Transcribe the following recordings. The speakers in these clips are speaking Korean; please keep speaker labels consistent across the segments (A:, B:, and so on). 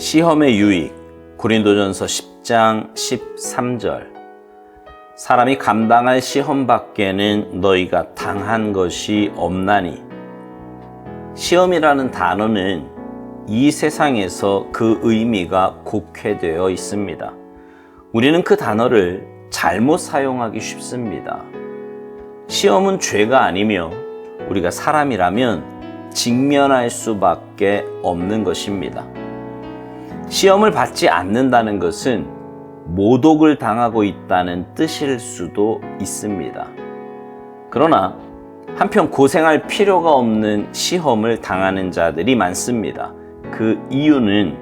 A: 시험의 유익, 고린도전서 10장 13절. 사람이 감당할 시험 밖에는 너희가 당한 것이 없나니. 시험이라는 단어는 이 세상에서 그 의미가 곡해되어 있습니다. 우리는 그 단어를 잘못 사용하기 쉽습니다. 시험은 죄가 아니며 우리가 사람이라면 직면할 수밖에 없는 것입니다. 시험을 받지 않는다는 것은 모독을 당하고 있다는 뜻일 수도 있습니다. 그러나 한편 고생할 필요가 없는 시험을 당하는 자들이 많습니다. 그 이유는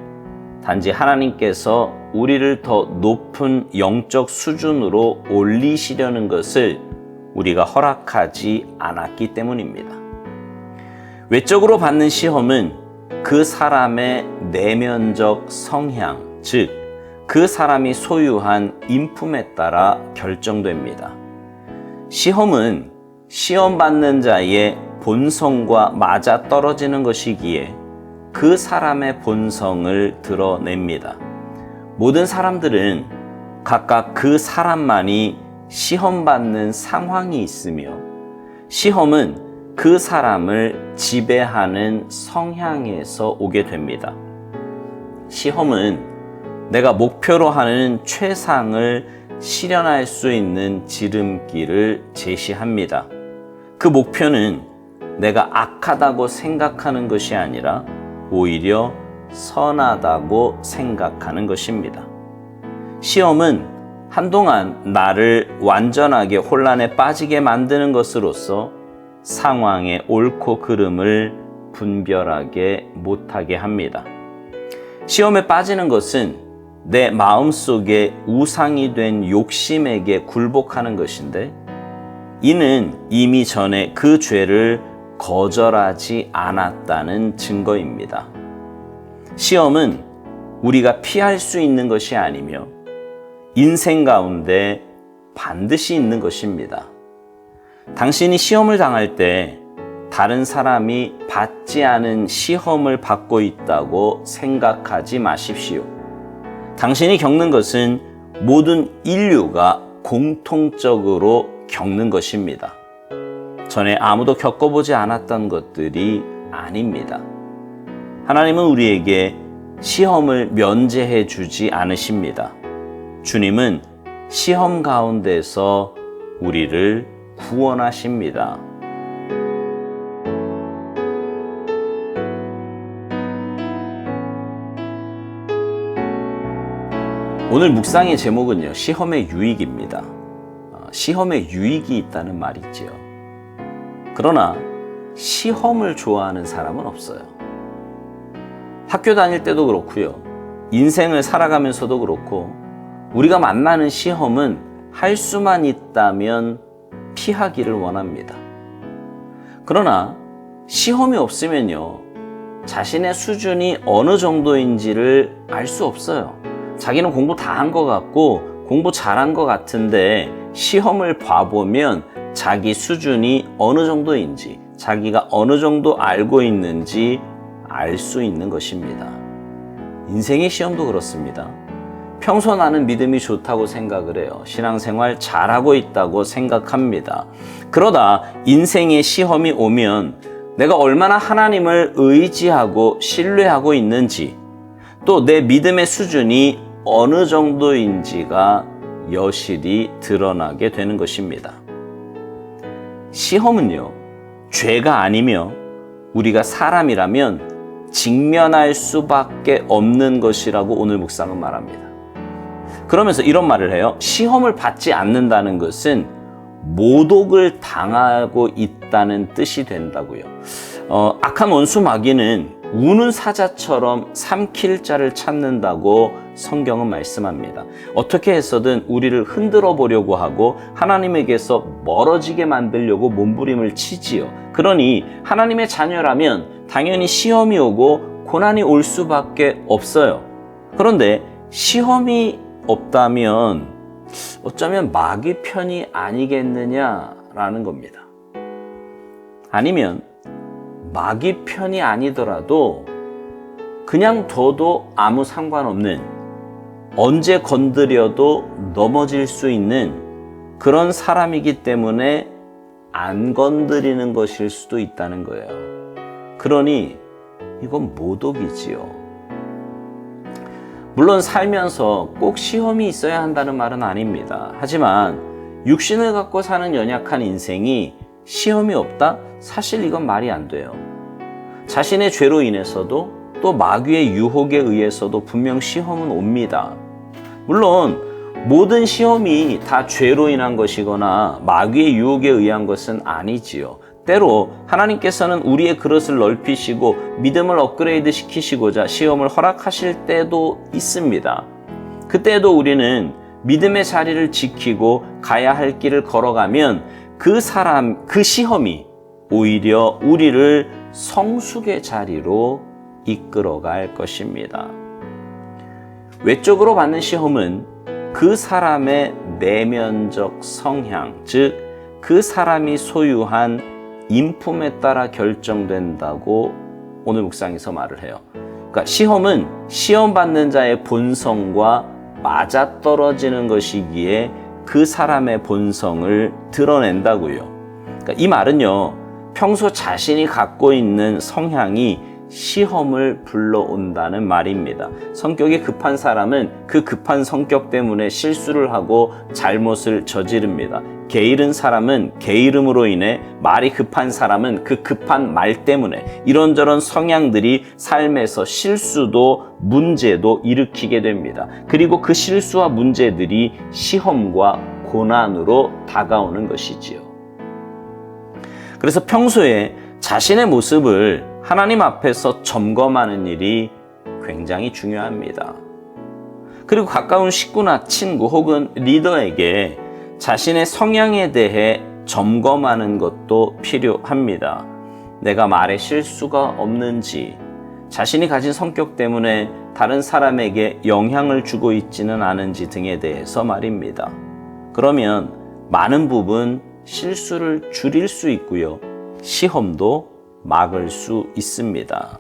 A: 단지 하나님께서 우리를 더 높은 영적 수준으로 올리시려는 것을 우리가 허락하지 않았기 때문입니다. 외적으로 받는 시험은 그 사람의 내면적 성향, 즉 그 사람이 소유한 인품에 따라 결정됩니다. 시험은 시험 받는 자의 본성과 맞아 떨어지는 것이기에 그 사람의 본성을 드러냅니다. 모든 사람들은 각각 그 사람만이 시험 받는 상황이 있으며 시험은 그 사람을 지배하는 성향에서 오게 됩니다. 시험은 내가 목표로 하는 최상을 실현할 수 있는 지름길을 제시합니다. 그 목표는 내가 악하다고 생각하는 것이 아니라 오히려 선하다고 생각하는 것입니다. 시험은 한동안 나를 완전하게 혼란에 빠지게 만드는 것으로서 상황의 옳고 그름을 분별하게 못하게 합니다. 시험에 빠지는 것은 내 마음속에 우상이 된 욕심에게 굴복하는 것인데 이는 이미 전에 그 죄를 거절하지 않았다는 증거입니다. 시험은 우리가 피할 수 있는 것이 아니며 인생 가운데 반드시 있는 것입니다. 당신이 시험을 당할 때 다른 사람이 받지 않은 시험을 받고 있다고 생각하지 마십시오. 당신이 겪는 것은 모든 인류가 공통적으로 겪는 것입니다. 전에 아무도 겪어보지 않았던 것들이 아닙니다. 하나님은 우리에게 시험을 면제해 주지 않으십니다. 주님은 시험 가운데서 우리를 구원하십니다. 오늘 묵상의 제목은요, 시험의 유익입니다. 시험의 유익이 있다는 말이지요. 그러나 시험을 좋아하는 사람은 없어요. 학교 다닐 때도 그렇고요. 인생을 살아가면서도 그렇고 우리가 만나는 시험은 할 수만 있다면 피하기를 원합니다. 그러나 시험이 없으면요, 자신의 수준이 어느 정도인지를 알 수 없어요. 자기는 공부 다 한 것 같고 공부 잘한 것 같은데 시험을 봐보면 자기 수준이 어느 정도인지, 자기가 어느 정도 알고 있는지 알 수 있는 것입니다. 인생의 시험도 그렇습니다. 평소 나는 믿음이 좋다고 생각을 해요. 신앙생활 잘하고 있다고 생각합니다. 그러다 인생의 시험이 오면 내가 얼마나 하나님을 의지하고 신뢰하고 있는지, 또 내 믿음의 수준이 어느 정도인지가 여실히 드러나게 되는 것입니다. 시험은요, 죄가 아니며 우리가 사람이라면 직면할 수밖에 없는 것이라고 오늘 묵상은 말합니다. 그러면서 이런 말을 해요. 시험을 받지 않는다는 것은 모독을 당하고 있다는 뜻이 된다고요. 악한 원수 마귀는 우는 사자처럼 삼킬 자를 찾는다고 성경은 말씀합니다. 어떻게 해서든 우리를 흔들어 보려고 하고 하나님에게서 멀어지게 만들려고 몸부림을 치지요. 그러니 하나님의 자녀라면 당연히 시험이 오고 고난이 올 수밖에 없어요. 그런데 시험이 없다면 어쩌면 마귀 편이 아니겠느냐라는 겁니다. 아니면 마귀 편이 아니더라도 그냥 둬도 아무 상관없는, 언제 건드려도 넘어질 수 있는 그런 사람이기 때문에 안 건드리는 것일 수도 있다는 거예요. 그러니 이건 모독이지요. 물론 살면서 꼭 시험이 있어야 한다는 말은 아닙니다. 하지만 육신을 갖고 사는 연약한 인생이 시험이 없다? 사실 이건 말이 안 돼요. 자신의 죄로 인해서도 또 마귀의 유혹에 의해서도 분명 시험은 옵니다. 물론 모든 시험이 다 죄로 인한 것이거나 마귀의 유혹에 의한 것은 아니지요. 때로 하나님께서는 우리의 그릇을 넓히시고 믿음을 업그레이드 시키시고자 시험을 허락하실 때도 있습니다. 그때도 우리는 믿음의 자리를 지키고 가야 할 길을 걸어가면 그 시험이 오히려 우리를 성숙의 자리로 이끌어갈 것입니다. 외적으로 받는 시험은 그 사람의 내면적 성향, 즉 그 사람이 소유한 인품에 따라 결정된다고 오늘 묵상에서 말을 해요. 그러니까 시험은 시험 받는 자의 본성과 맞아떨어지는 것이기에 그 사람의 본성을 드러낸다고요. 그러니까 이 말은요, 평소 자신이 갖고 있는 성향이 시험을 불러온다는 말입니다. 성격이 급한 사람은 그 급한 성격 때문에 실수를 하고 잘못을 저지릅니다. 게으른 사람은 게으름으로 인해, 말이 급한 사람은 그 급한 말 때문에 이런저런 성향들이 삶에서 실수도 문제도 일으키게 됩니다. 그리고 그 실수와 문제들이 시험과 고난으로 다가오는 것이지요. 그래서 평소에 자신의 모습을 하나님 앞에서 점검하는 일이 굉장히 중요합니다. 그리고 가까운 식구나 친구 혹은 리더에게 자신의 성향에 대해 점검하는 것도 필요합니다. 내가 말에 실수가 없는지, 자신이 가진 성격 때문에 다른 사람에게 영향을 주고 있지는 않은지 등에 대해서 말입니다. 그러면 많은 부분 실수를 줄일 수 있고요. 시험도 막을 수 있습니다.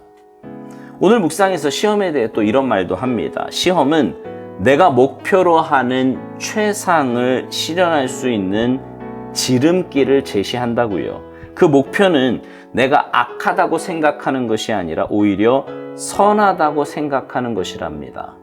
A: 오늘 묵상에서 시험에 대해 또 이런 말도 합니다. 시험은 내가 목표로 하는 최상을 실현할 수 있는 지름길을 제시한다고요. 그 목표는 내가 악하다고 생각하는 것이 아니라 오히려 선하다고 생각하는 것이랍니다.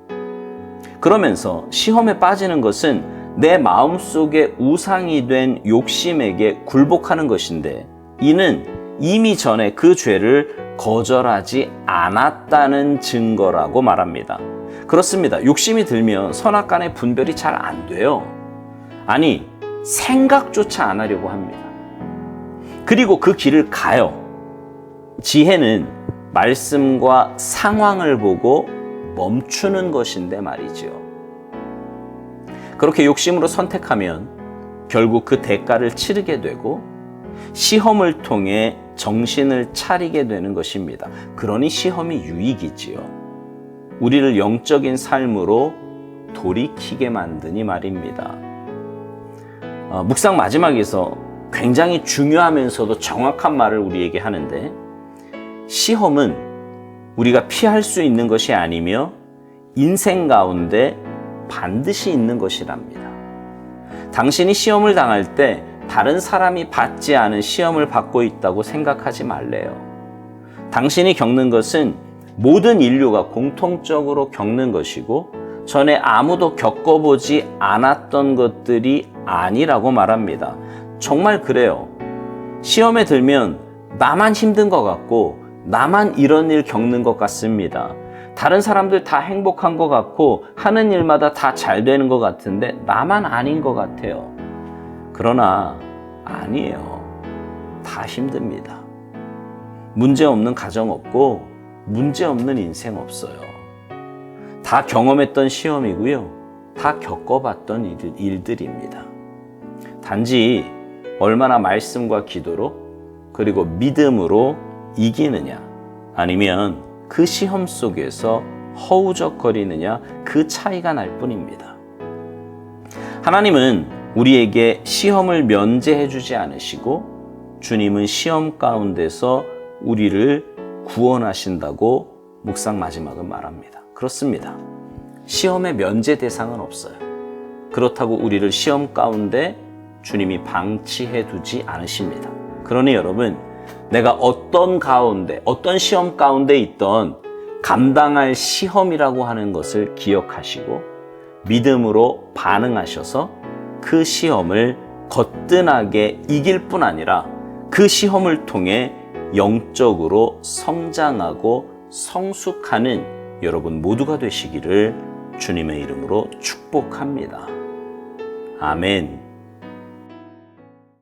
A: 그러면서 시험에 빠지는 것은 내 마음속에 우상이 된 욕심에게 굴복하는 것인데, 이는 이미 전에 그 죄를 거절하지 않았다는 증거라고 말합니다. 그렇습니다. 욕심이 들면 선악간의 분별이 잘 안 돼요. 아니, 생각조차 안 하려고 합니다. 그리고 그 길을 가요. 지혜는 말씀과 상황을 보고 멈추는 것인데 말이지요. 그렇게 욕심으로 선택하면 결국 그 대가를 치르게 되고 시험을 통해 정신을 차리게 되는 것입니다. 그러니 시험이 유익이지요. 우리를 영적인 삶으로 돌이키게 만드니 말입니다. 묵상 마지막에서 굉장히 중요하면서도 정확한 말을 우리에게 하는데, 시험은 우리가 피할 수 있는 것이 아니며 인생 가운데 반드시 있는 것이랍니다. 당신이 시험을 당할 때 다른 사람이 받지 않은 시험을 받고 있다고 생각하지 말래요. 당신이 겪는 것은 모든 인류가 공통적으로 겪는 것이고 전에 아무도 겪어보지 않았던 것들이 아니라고 말합니다. 정말 그래요. 시험에 들면 나만 힘든 것 같고 나만 이런 일 겪는 것 같습니다. 다른 사람들 다 행복한 것 같고 하는 일마다 다 잘 되는 것 같은데 나만 아닌 것 같아요. 그러나 아니에요. 다 힘듭니다. 문제 없는 가정 없고 문제 없는 인생 없어요. 다 경험했던 시험이고요. 다 겪어봤던 일들입니다. 단지 얼마나 말씀과 기도로 그리고 믿음으로 이기느냐, 아니면 그 시험 속에서 허우적거리느냐, 그 차이가 날 뿐입니다. 하나님은 우리에게 시험을 면제해 주지 않으시고 주님은 시험 가운데서 우리를 구원하신다고 묵상 마지막은 말합니다. 그렇습니다. 시험의 면제 대상은 없어요. 그렇다고 우리를 시험 가운데 주님이 방치해 두지 않으십니다. 그러니 여러분, 내가 어떤 시험 가운데 있던 감당할 시험이라고 하는 것을 기억하시고 믿음으로 반응하셔서 그 시험을 거뜬하게 이길 뿐 아니라 그 시험을 통해 영적으로 성장하고 성숙하는 여러분 모두가 되시기를 주님의 이름으로 축복합니다. 아멘.